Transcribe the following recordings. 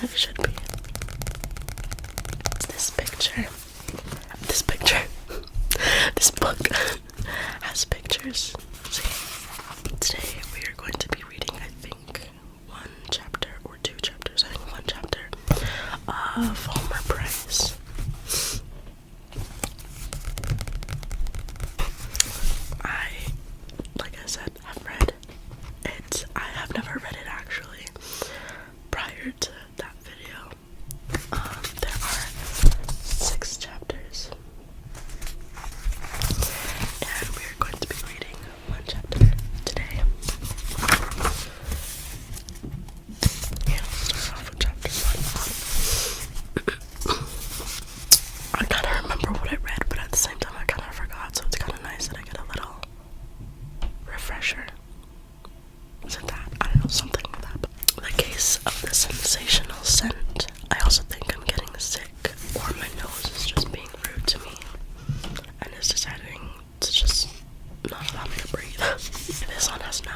kind of should be. This book has pictures. See, today we are going to be reading, I think, one chapter or two chapters. I think one chapter of Homer Price. Like I said, have read it. I have never read it actually prior to that video. There are 6 chapters, and we are going to be reading one chapter today. Yeah, let's start off with chapter 1. I kind of remember what I read, but at the same time I kind of forgot, so it's kind of nice that I get a little refresher. Isn't that? I don't know, something like that. The case of the sensational scent. I also think I'm getting sick, or my nose is just being rude to me and is deciding to just not allow me to breathe. This one has no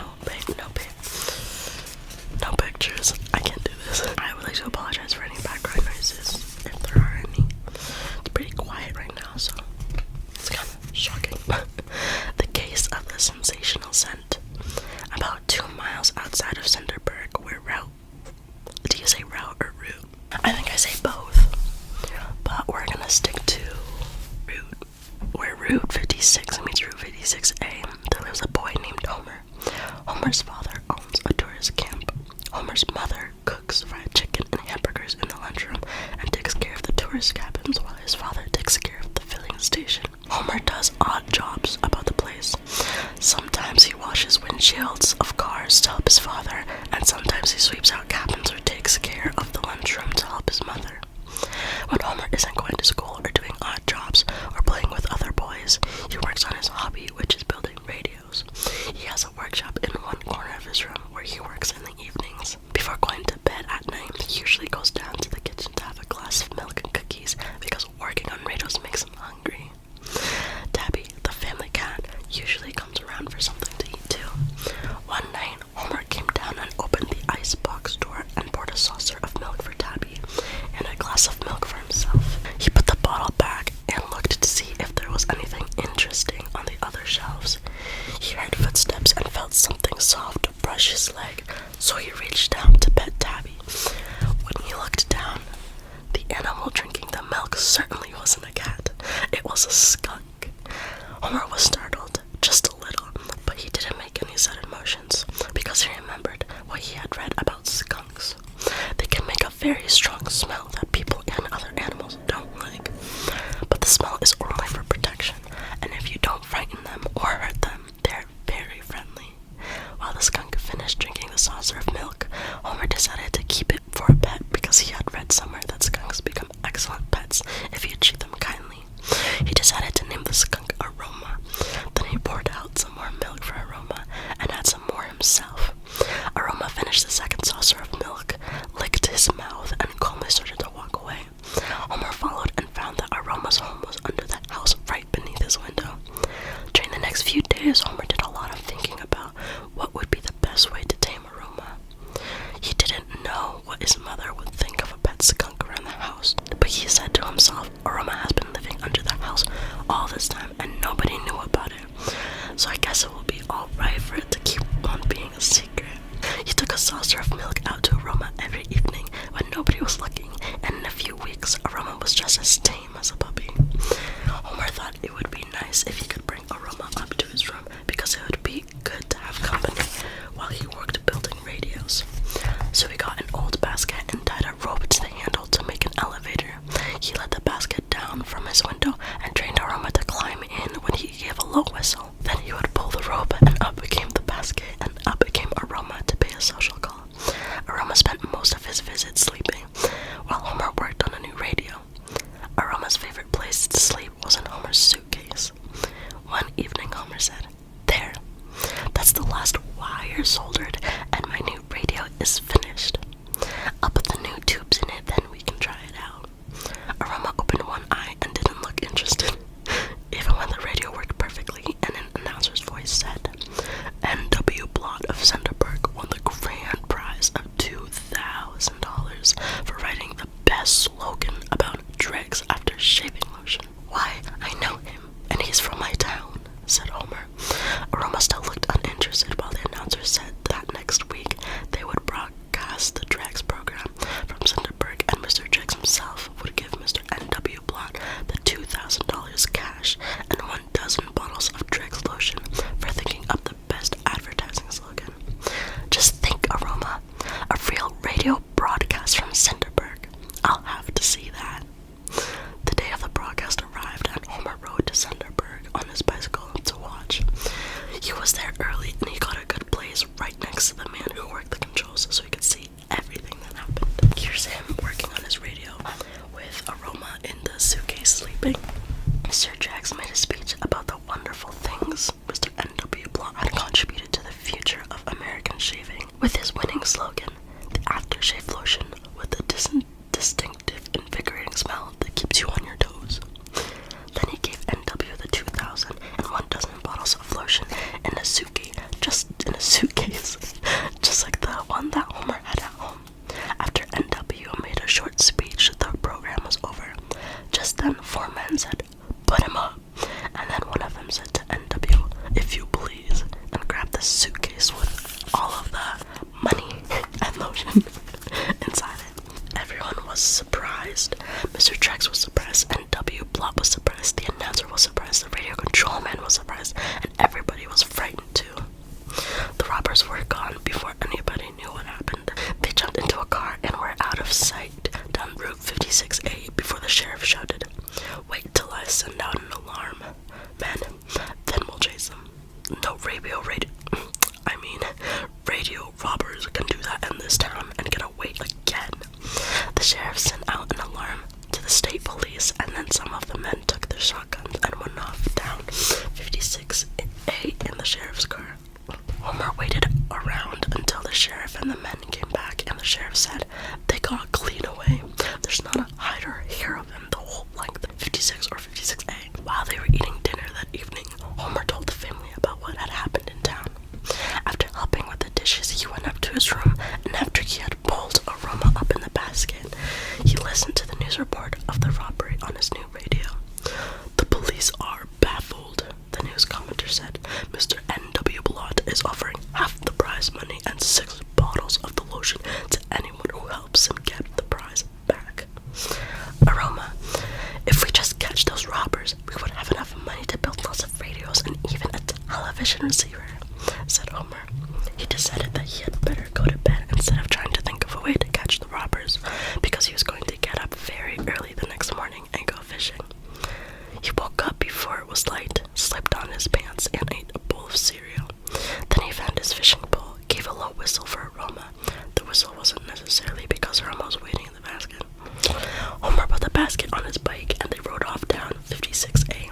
pictures. I can't do this. I would like to apologize for any background noises, if there are any. It's pretty quiet right now, so it's kind of shocking. The case of the sensational scent. About 2 miles outside of Centerburg, where do you say route or route? I think I say both, but we're gonna stick to route. Where Route 56 meets Route 56A, there lives a boy named Homer. Homer's father owns a tourist camp. Homer's mother cooks fried chicken and hamburgers in the lunchroom and takes care of the tourist cabins while his father takes care of the filling station. Homer does odd jobs about the place. Sometimes he washes windshields of cars to help his father, and sometimes he sweeps out cabins or takes care of the lunchroom to help his mother. When Homer isn't going to school or doing odd jobs or playing with other boys, he works on his hobby, which is building radios. He has a workshop in one corner of his room where he works in the evenings. Before going to bed at night, he usually goes down to the kitchen to have a glass of milk and cookies because working on radios makes him hungry. Tabby, the family cat, usually comes around for something to eat too. One night, Homer came down and opened the icebox door and poured a saucer of milk for Tabby and a glass of milk for himself. He put the bottle back and looked to see if there was anything interesting on the other shelves. He heard footsteps and felt something soft brush his leg, so he reached down to pet Tabby. When he looked down, the animal drinking the milk certainly wasn't a cat. It was a skunk. Homer was startled, just a little, but he didn't make any sudden motions, because he remembered what he had read about skunks. They can make a very strong smell that people and other animals don't like, but the smell is only for protection, and if you don't frighten them or hurt them, they're very friendly. While the skunk finished drinking the saucer of milk, Homer decided to keep it for a pet because he had read somewhere that skunks become excellent pets if you treat them kindly. He decided to name the skunk Aroma. Then he poured out some more milk for Aroma and had some more himself. Aroma finished the second saucer of milk, licked his mouth, and calmly started to walk away. Homer followed and found that Aroma's home was under the house right beneath his window. During the next few days, Homer did a lot of thinking about what would be the best way to tame Aroma. He didn't know what his mother would think of a pet skunk around the house, but he said to himself, Aroma has been living under the house all this time and nobody knew about it, so I guess it will be alright for it to keep on being a secret. He took a saucer of milk out to Aroma every evening when nobody was looking, and in a few weeks, Aroma was just as tame as a puppy. Homer thought it would be nice if he could bring Aroma up to his room because it would be good to have company while he worked building radios. So he got an old basket and tied a rope to the handle to make an elevator. He let the basket down from his window and trained Aroma to climb in when he gave a low whistle. Then he would pull the rope and up became the basket and up became Aroma to pay a social call. Aroma spent most of his visits sleeping while Homer worked on a new radio. Aroma's favorite place to sleep was in Homer's suitcase. One evening Homer said, "There, that's the last wire soldered and my new radio is finished. I'll put the new tubes in it, then we can try it out." Aroma opened one eye and didn't look interested, even when the radio worked perfectly and an announcer's voice said, "N.W. Blott of Centerburg won the grand prize of $2,000 for on that Homer had at home. After NW made a short speech, the program was over. Just then, 4 men said, "Put him up," and then one of them said to NW, "If you please," and grabbed the suitcase with all of the money and lotion inside it. Everyone was surprised. Mr. Trex was surprised, NW Plot was surprised, the announcer was surprised, the radio control man was surprised, and everybody was frightened too. The robbers were gone before anybody knew what happened. They jumped into a car and were out of sight down Route 56A before the sheriff shouted, "Wait till I send out an alarm, men, then we'll chase them." No radio robbers can do that in this town and get away again. The sheriff sent out an alarm to the state police, and then some of the men took their shotguns and went off down 56A in the sheriff's car. Homer waited around until the sheriff and the men came back, and the sheriff said, "They got clean away. There's not a hide or hair of them the whole length of 56 or 56A." While they were eating dinner that evening, Homer told the family about what had happened in town. After helping with the dishes, he went up to his room, and after he had pulled Aroma up in the basket, he listened to the news report of the robbery on his new radio. "The police are baffled," the news commenter said. "Mr. N.W. Blott is offering half the prize money and 6 bottles of the lotion to anyone who helps him get the prize back." Aroma, "If we just catch those robbers, we would have enough money to build lots of radios and even a television receiver," said Homer. He decided that he had better go to bed instead of trying to think of a way to catch the robbers, because he was going to get up very early the next morning and go fishing. He woke up before it was light, slipped on his pants, and ate a bowl of cereal. Then he found his fishing pole, gave a low whistle for Aroma. The whistle wasn't necessarily because Aroma was waiting in the basket. Homer put the basket on his bike, and they rode off down 56A.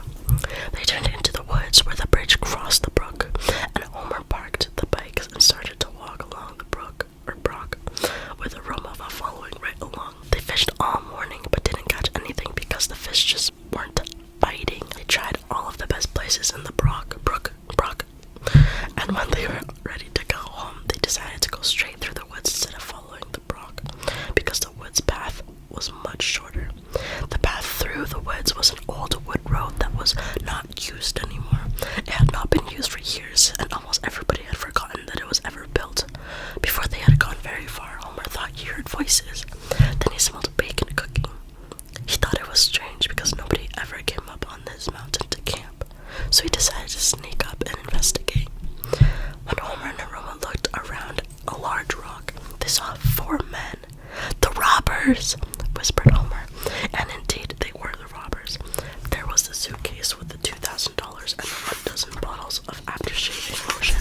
They turned into the woods where the bridge crossed the brook, and Homer parked the bike and started to walk along the brook, with Aroma following right along. They fished all morning but didn't catch anything because the fish just weren't biting. They tried all of the best places in the brook, and when they were ready to go home, they decided to go straight through the woods instead of following the brook, because the woods path was much shorter. The path through the woods was an old wood road that was not used anymore. It had not been used for years, and almost everybody had forgotten that it was ever built. Before they had gone very far, Homer thought he heard voices. Then he smelled bacon cooking. He thought it was strange because nobody ever came up on this mountain to camp, so he decided to sneak up and investigate. When Homer and Aroma looked around a large rock, they saw 4 men. "The robbers!" whispered Homer, and indeed they were the robbers. There was the suitcase with the $2,000 and 1 dozen bottles of after-shaving lotion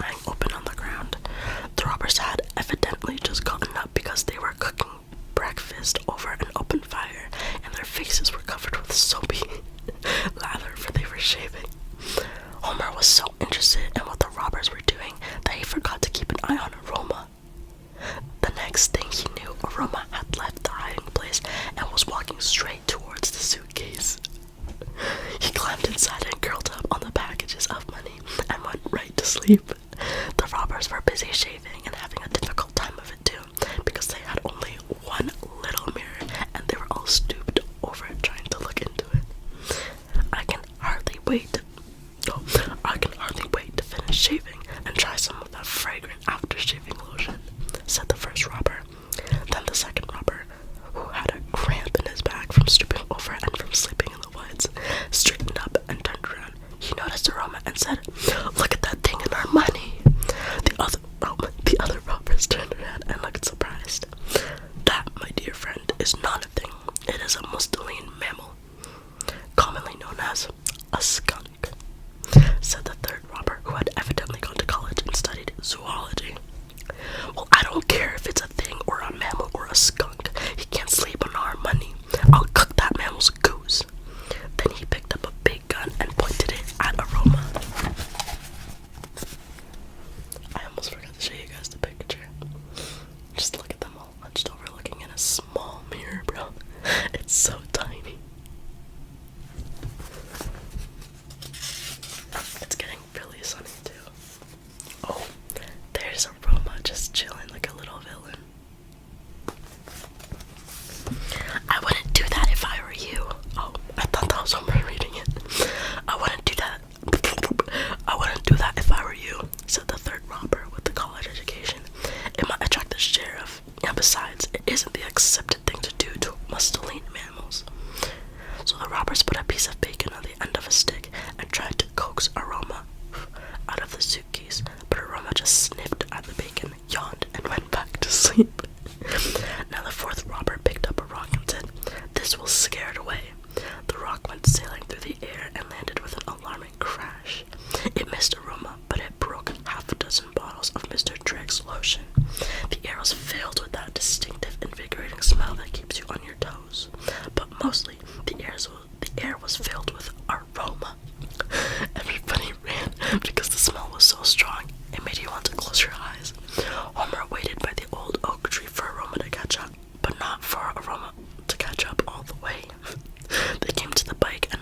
lying open on the ground. The robbers had evidently just gotten up because they were cooking breakfast over an open fire, and their faces were covered with soapy lather, for they were shaving. Homer was so interested in what the robbers were doing that he forgot to keep an eye on Aroma. The next thing he knew, Aroma had left the hiding place and was walking straight towards the suitcase. He climbed inside and curled up on the packages of money and went right to sleep. The robbers were busy shaving and having a difficult time of it too, because they had only one little mirror and they were all stooped over it trying to look into it. I can hardly wait to finish shaving and try some of that fragrant after-shaving lotion," said the first robber. Then the second robber, who had a cramp in his back from stooping over and from sleeping in the woods, straightened up and turned around. He noticed Aroma and said, "Look at that thing in our money." The other robbers turned around and looked surprised. "That, my dear friend, is not a thing. It is a musteline mammal, commonly known as a skunk," said the third robber, who had evidently gone to college and studied zoology. "Well, I don't care if it's a thing or a mammal or a skunk. He can't sleep on our money. I'll cook that mammal's goose." Then he picked up a big gun and pointed it at Aroma. I almost forgot to show you guys the picture. Just look at them all hunched over looking in a small mirror, bro. It's so tiny. It's getting really sunny too. Oh, there's Aroma just chilling And besides, it isn't the accepted thing to do to Mussolini mammals. So the robbers put a piece of bacon on the end of a stick and tried to coax Aroma out of the suitcase, but Aroma just sniffed at the bacon, yawned, and went back to sleep. Now the fourth robber picked up a rock and said, "This will scare it away." The rock went sailing through the air and landed with an alarming crash. It missed Aroma, but it broke half a dozen bottles of Mr. Drake's lotion. The air was filled with that distinctive, invigorating smell that keeps you on your toes. But mostly, the air was filled with aroma. Everybody ran because the smell was so strong, it made you want to close your eyes. Homer waited by the old oak tree for Aroma to catch up, but not for Aroma to catch up all the way. They came to the bike and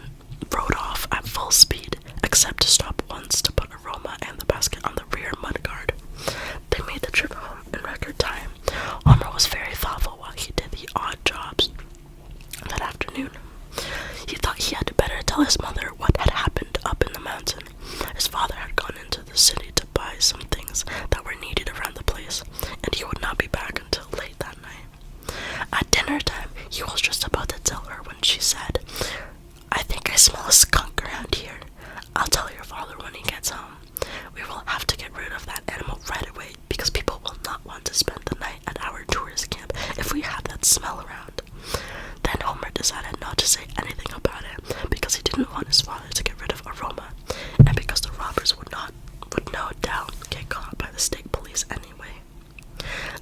rode off at full speed, except to stop once to put Aroma and the basket on the rear mudguard. They made the trip home in record time. Homer was very thoughtful while he did the odd jobs that afternoon. He thought he had better tell his mother what had happened up in the mountain. His father had gone into the city to buy some things that were needed around the place, and he would not be back until late that night. At dinner time, he was just about to tell her when she said, "I think I smell a skunk around here. I'll tell your father when he gets home. We will have to get rid of that animal right away because people will not want to spend the night at our tourist camp if we have that smell around." Then Homer decided not to say anything about it because he didn't want his father to get rid of Aroma, and because the robbers would no doubt get caught by the state police anyway.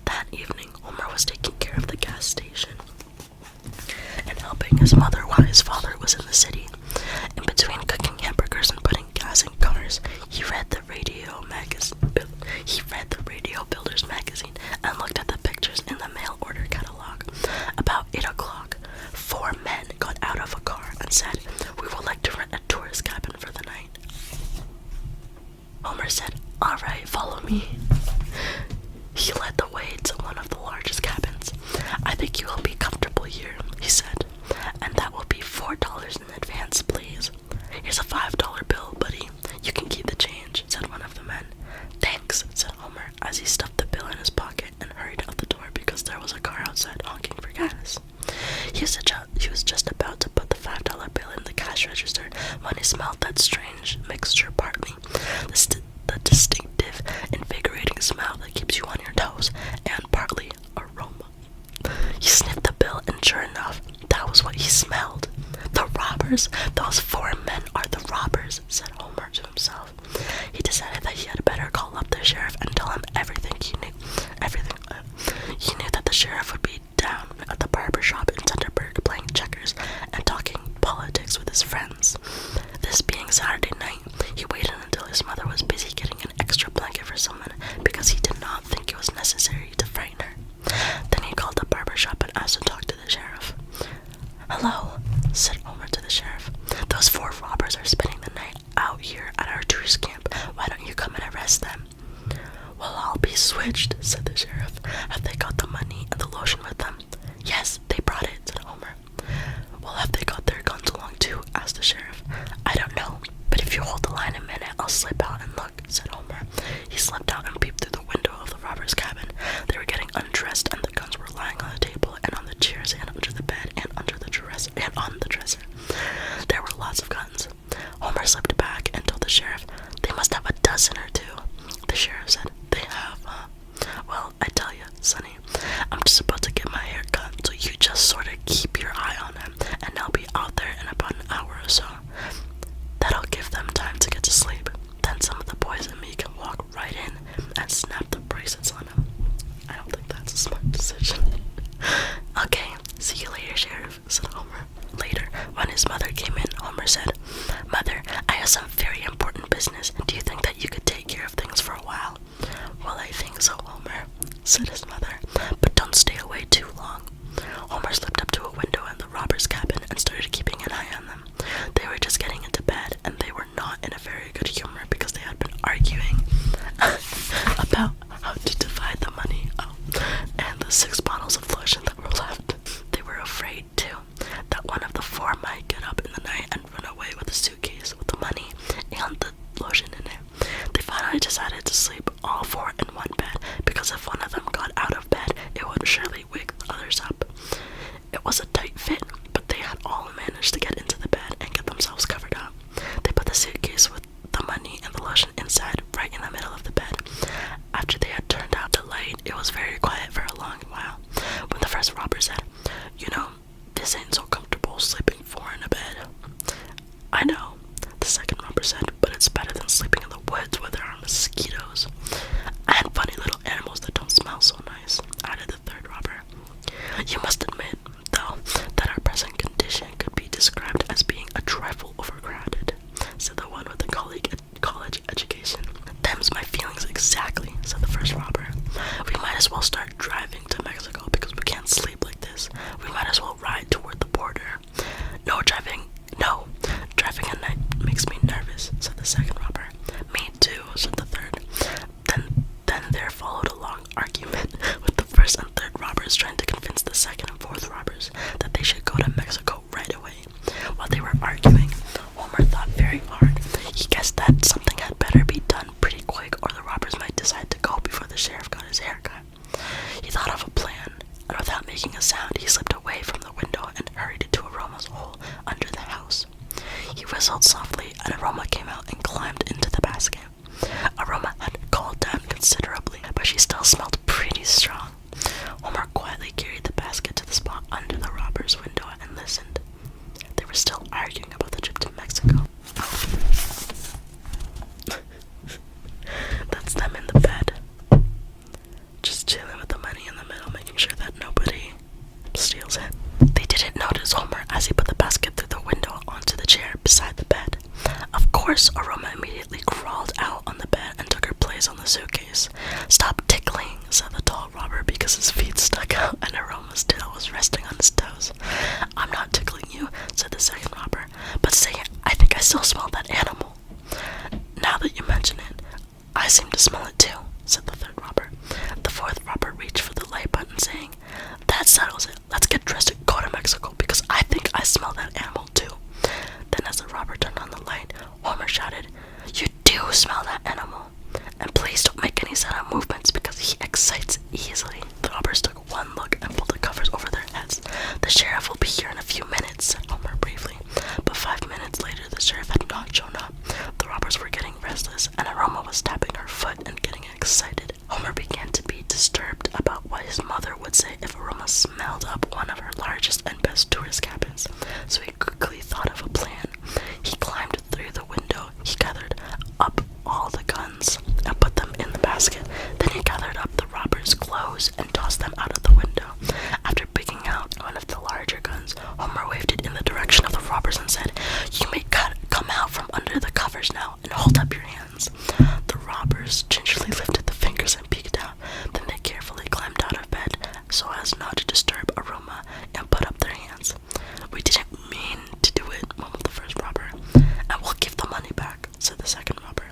That evening, Homer was taking care of the gas station and helping his mother while his father was in the city. In between cooking hamburgers and putting gas in cars, he read the Radio Builders magazine and looked at the pictures in the mail order catalog. About 8 o'clock, 4 men got out of a car and said, "We would like to rent a tourist cabin for the night." Homer said, "All right, follow me." He led the way to one of the largest cabins. "I think you will be comfortable here," he said, "and that will be $4 in advance, please. Here's a $5 bill, buddy. You can keep the change," said one of the men. "Thanks," said Homer, as he stuffed the bill in his pocket and hurried out the door because there was a car outside honking for gas. He was just about to put the $5 bill in the cash register when he smelled that strange mixture, partly the distinctive, invigorating smell that keeps you on your toes, and partly aroma. He sniffed the bill, and sure enough, that was what he smelled. "The robbers! Those 4 men are the robbers," said Homer to himself. He decided that he had better call up the sheriff and tell him everything he knew. He knew that the sheriff would be down at the barber shop in Centerburg playing checkers and talking politics with his friends. This being Saturday night, he waited until his mother was busy getting an extra blanket for someone because he did not think it was necessary to frighten her. Then he called the barber shop and asked to talk to the sheriff. "Hello," said Homer to the sheriff. "Those 4 robbers are spending the night out here at our tourist camp. Why don't you come and arrest them?" "Well, I'll be switched," said the sheriff. "Have they got the money and the lotion with them?" "Yes, they brought it," said Homer. "Well, have they got their guns along too?" asked the sheriff. "I don't know, but if you hold the line a minute, I'll slip out and look," said Homer. He slipped out and peeped through the window of the robber's cabin. They were getting undressed, and the guns were lying on the table and on the chairs and under the bed and under the dresser and on the dresser. There were lots of guns. Homer slipped back and told the sheriff, "They must have a dozen or 2. The sheriff said, "They have, huh? Well, I tell you, Sonny, I'm just about to get my hair cut, so you just sort of keep your eye on them, and I'll be out there in about an hour or so. That'll give them time to get to sleep. Then some of the boys and me can walk right in and snap the bracelets on them." I don't think that's a smart decision. "Okay, see you later, Sheriff," said Homer. Later, when his mother came in, Homer said, "Mother, I have some very important business. Do you think that you could take care of things for a while?" "Well, I think so, Homer," said his mother, "but don't stay away too long." Homer slipped up to a window in the robber's cabin and started keeping an eye on them. They were just getting into bed, and they were not in a very good humor because they had been arguing about how to divide the money and the 6 bottles of lotion that were left. They were afraid, too, that one of the 4 might get up in the night and run away with a suitcase with the money and the lotion in it. They finally decided to sleep all 4 in one bed because if one of them got out of bed, it would might as well start driving to Mexico because we can't sleep like this. We might as well ride toward the border. No. Driving at night makes me nervous, said the second robber. Me too, said the third. Then there followed a long argument with the first and third robbers trying to convince the second and fourth robbers that they should go to Mexico right away. While they were arguing, Homer thought very hard. He guessed that something had better be done pretty quick or the robbers might decide to go before the sheriff got his haircut. He thought of a plan, and without making a sound, he slipped away from the window and hurried into Aroma's hole under the house. He whistled softly, and Aroma came out and climbed into the basket. Aroma had cooled down considerably, but she still smelled pretty strong. Homer quietly carried the basket to the spot under the robber's window and listened. They were still arguing about the trip to Mexico. That's them in the bed. Just chilling with the money in the middle, making sure that nobody steals it. They didn't notice Homer as he put the basket through the window onto the chair beside the bed. Of course, Aroma immediately crawled out on the bed and took her place on the suitcase. Stop tickling, said the tall robber because his feet stuck out and Aroma's tail was resting on his toes. I'm not tickling you, said the second robber, but say, I think I still smell that animal. Now that you mention it, I seem to smell it too, said the third robber. The fourth robber reached for the light button, saying, That settles it. Let's get dressed and go to Mexico because I think I smell that animal too. Then as the robber turned on the light, Homer shouted, You do smell that animal. And please don't make any sudden movements because he excites easily. The robbers took one look and pulled the covers over their heads. The sheriff will be here in a few minutes, said Homer briefly. But 5 minutes later, the sheriff had not shown up. The robbers were getting restless, and Aroma was tapping her foot and getting excited. Homer began to be disturbed about what his mother would say if Aroma smelled up one of her largest and best tourist cabins. So he quickly thought of a plan. He climbed through the window. He gathered up all the guns and put them in the basket. Then he gathered up the robbers' clothes and tossed them out of the window. After picking out one of the larger guns, Homer waved it in the direction of the robbers and said, You may come out from under the covers now and hold up your hands. The robbers gingerly lifted the fingers and peeked out. Then they carefully climbed out of bed so as not to disturb Aroma and put up their hands. We didn't mean to do it, mumbled the first robber. And we'll give the money back, said the second robber.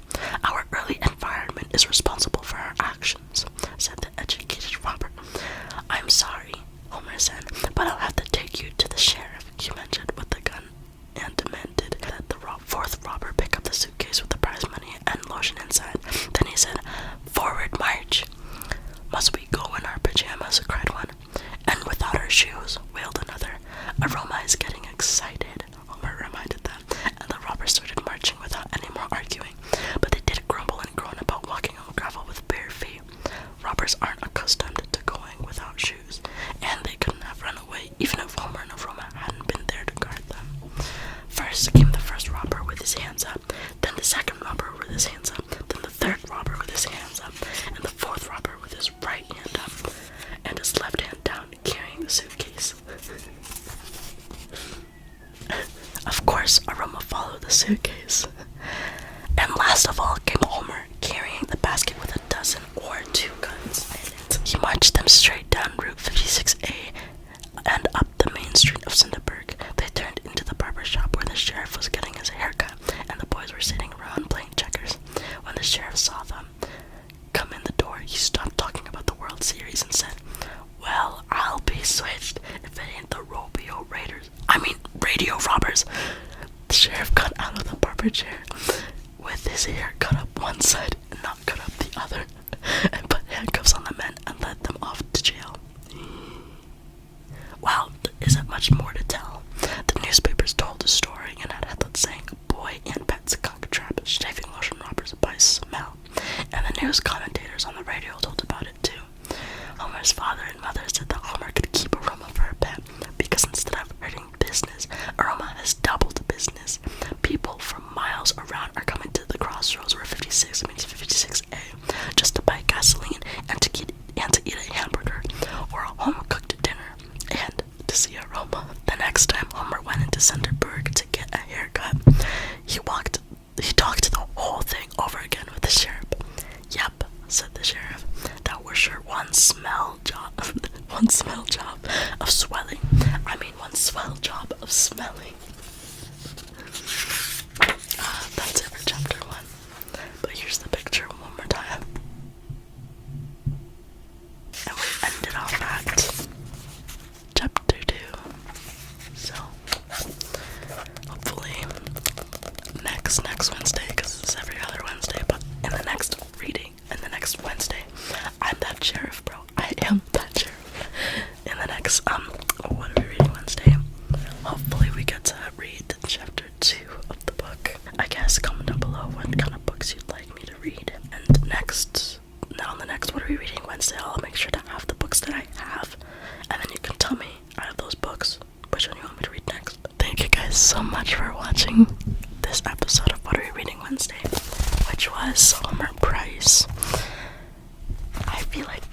Our early environment is responsible for our actions, said the educated robber. I'm sorry, Homer said, but I'll have to take you to the sheriff, he mentioned with the gun, and demanded that the fourth robber pick up the suitcase with the prize money and lotion inside. Then he said, Forward march. Must we go in our pajamas, cried one. And without our shoes, wailed another. Aroma is getting excited, Homer reminded them, and the robbers started marching without any more arguing. But they did grumble and groan about walking on gravel with bare feet. Robbers aren't accustomed to going without shoes, and they couldn't have run away even if Homer and Aroma hadn't been there to guard them. First came the first robber with his hands up, then the second robber with his hands up, then the third robber with his hands up, and the fourth robber with his right hand up, and his left hand down, carrying the suitcase. Of course, Aroma followed the suitcase. And last of all came Homer, carrying the basket with 12 or 2 guns in it. He marched them straight down Route 56A and up the main street of Cinderberg. They turned into the barber shop where the sheriff was getting his haircut, and the boys were sitting around playing checkers. When the sheriff saw them come in the door, he stopped talking about the World Series and said, Well, I'll be switched if it ain't the radio robbers. The sheriff got out of the barber chair with his hair cut up one side and not cut up the other, and put handcuffs on the men and led them off to jail. Well, there isn't much more to tell. The newspapers told the story and had headlines saying, Boy and pet skunk trap shaving lotion robbers by smell. And the news commentators on the radio told about it too. Homer's father and mother said that Homer could keep Aroma for a pet because instead of hurting business, Aroma has doubled business. People from miles around are coming to the crossroads where 56 means 56A just to buy gasoline and to eat a hamburger or a home-cooked dinner and to see Aroma. The next time Homer went into Cinderberg to get a haircut, he talked the whole thing over again with the sheriff. Yep, said the sheriff, that were sure one smell job, one smell job of swelling. I mean, one swell job of smelling. That's it for chapter 1. But here's the picture one more time. And we ended off at chapter 2. So, hopefully, next Wednesday, because it's every other Wednesday, but in the next reading, in the next Wednesday, I'm that sheriff, bro. I am that sheriff. In the next, what are we reading Wednesday? Hopefully we get to read chapter 2 of the book. I guess comment down below what kind of books you'd like me to read. And next, on the next what are we reading Wednesday, I'll make sure to have the books that I have. And then you can tell me out of those books which one you want me to read next. Thank you guys so much for watching this episode of What Are We Reading Wednesday, which was Summer Price. I feel like